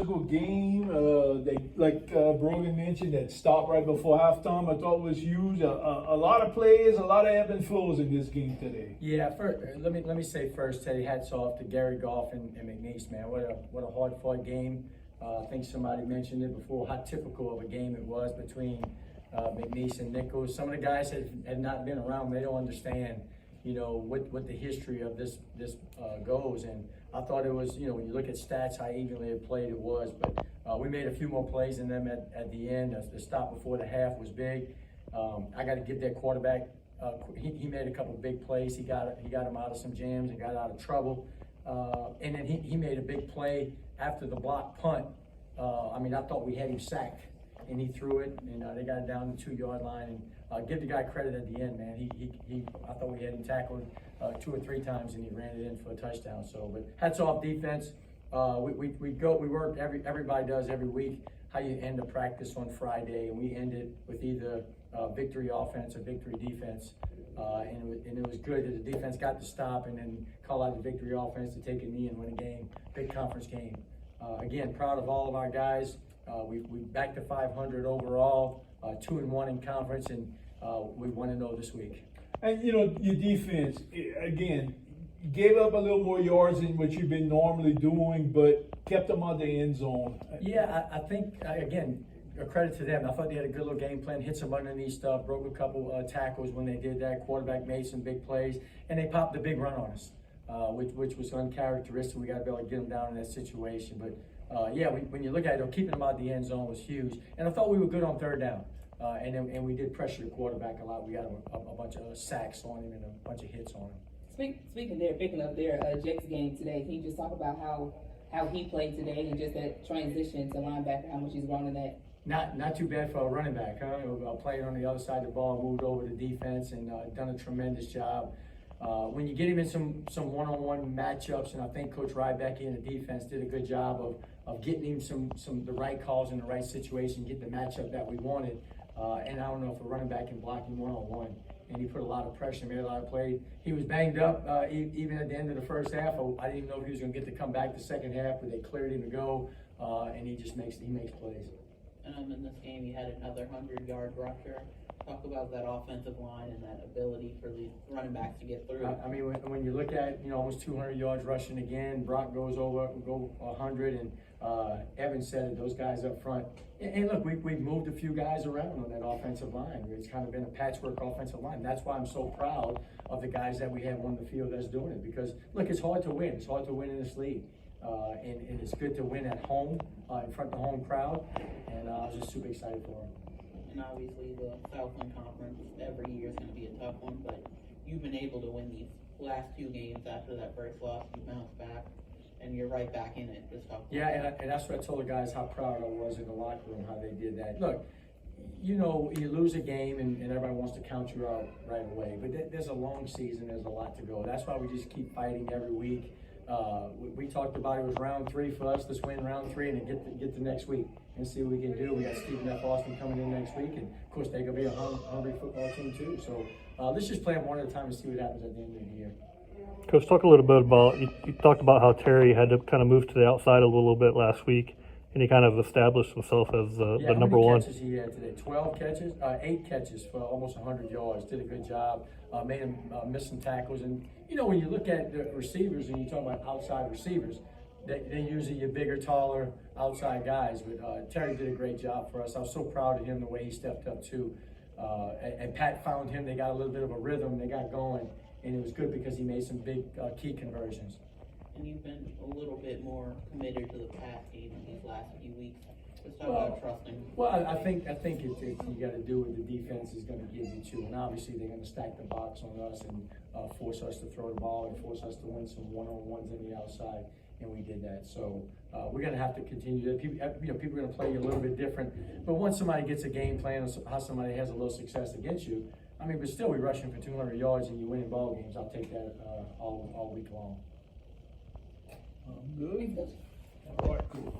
physical game. They, like Brogan mentioned, that stopped right before halftime. I thought was huge. A lot of plays, a lot of ebb and flows in this game today. Yeah, let me say first, Teddy, hats off to Gary Goff and McNeese, man. What a hard fought game. I think somebody mentioned it before, how typical of a game it was between McNeese and Nicholls. Some of the guys had not been around. They don't understand, what the history of this goes. And I thought it was, when you look at stats, how evenly it played it was. But we made a few more plays than them at the end. The stop before the half was big. I got to give that quarterback. He made a couple big plays. He got him out of some jams and got out of trouble. And then he made a big play after the block punt. I thought we had him sacked, and he threw it, and they got it down the 2-yard line. And give the guy credit at the end, man. I thought we had him tackled 2 or 3 times, and he ran it in for a touchdown. So, but hats off defense. We work everybody does every week. How you end a practice on Friday, and we ended with either victory offense or victory defense. And it was good that the defense got the stop and then call out the victory offense to take a knee and win a game, big conference game. Again, proud of all of our guys. We back to 500 overall, 2-1 in conference, and we 1-0 this week. And your defense, again, gave up a little more yards than what you've been normally doing, but kept them out the end zone. Yeah, I think, again, a credit to them. I thought they had a good little game plan, hit some underneath stuff, broke a couple tackles when they did that. Quarterback made some big plays, and they popped a big run on us, which was uncharacteristic. We got to be able to get them down in that situation. But when you look at it, keeping them out the end zone was huge. And I thought we were good on third down. And we did pressure the quarterback a lot. We got a bunch of sacks on him and a bunch of hits on him. Speaking there, picking up there, Jake's game today, can you just talk about how he played today and just that transition to linebacker, how much he's grown in that? Not too bad for a running back, huh? Playing on the other side of the ball, moved over to defense, and done a tremendous job. When you get him in some one-on-one matchups, and I think Coach Ryback in the defense did a good job of getting him the right calls in the right situation, get the matchup that we wanted. And I don't know if a running back can block him one-on-one. And he put a lot of pressure, made a lot of plays. He was banged up even at the end of the first half. I didn't even know if he was going to get to come back the second half, but they cleared him to go, and he makes plays. In this game, you had another 100-yard rusher. Talk about that offensive line and that ability for the running backs to get through. When you look at almost 200 yards rushing again, Brock go 100, and Evans said it, those guys up front. And look, we've moved a few guys around on that offensive line. It's kind of been a patchwork offensive line. That's why I'm so proud of the guys that we have on the field that's doing it. Because look, it's hard to win. It's hard to win in this league. And it's good to win at home, in front of the home crowd, and I was just super excited for him. And obviously the Southland Conference every year is going to be a tough one, but you've been able to win these last 2 games after that first loss. You bounced back, and you're right back in it this tough one. Yeah, and that's what I told the guys how proud I was in the locker room, how they did that. Look, you lose a game and everybody wants to count you out right away, but there's a long season, there's a lot to go. That's why we just keep fighting every week. We talked about it was round 3 for us. Let's win round 3 and then get the next week and see what we can do. We got Stephen F. Austin coming in next week, and of course they're gonna be a hungry football team too. So let's just play them one at a time and see what happens at the end of the year. Coach, talk a little bit about you talked about how Terry had to kind of move to the outside a little bit last week, and he kind of established himself as the number one. How many catches he had today? 12 catches, 8 catches for almost 100 yards. Did a good job. Made him miss some tackles. And when you look at the receivers and you talk about outside receivers, they usually your bigger, taller outside guys. But Terry did a great job for us. I was so proud of him the way he stepped up too. And Pat found him. They got a little bit of a rhythm. They got going, and it was good because he made some big key conversions. And you've been a little bit more committed to the pass game in these last few weeks. Let's talk about trusting. Well, I think you got to do what the defense is going to give you too, and obviously they're going to stack the box on us and force us to throw the ball and force us to win some one-on-ones on the outside, and we did that. So we're going to have to continue that. People are going to play you a little bit different, but once somebody gets a game plan or how somebody has a little success against you, but still we're rushing for 200 yards and you winning ball games. I'll take that all week long. Good. All right, cool.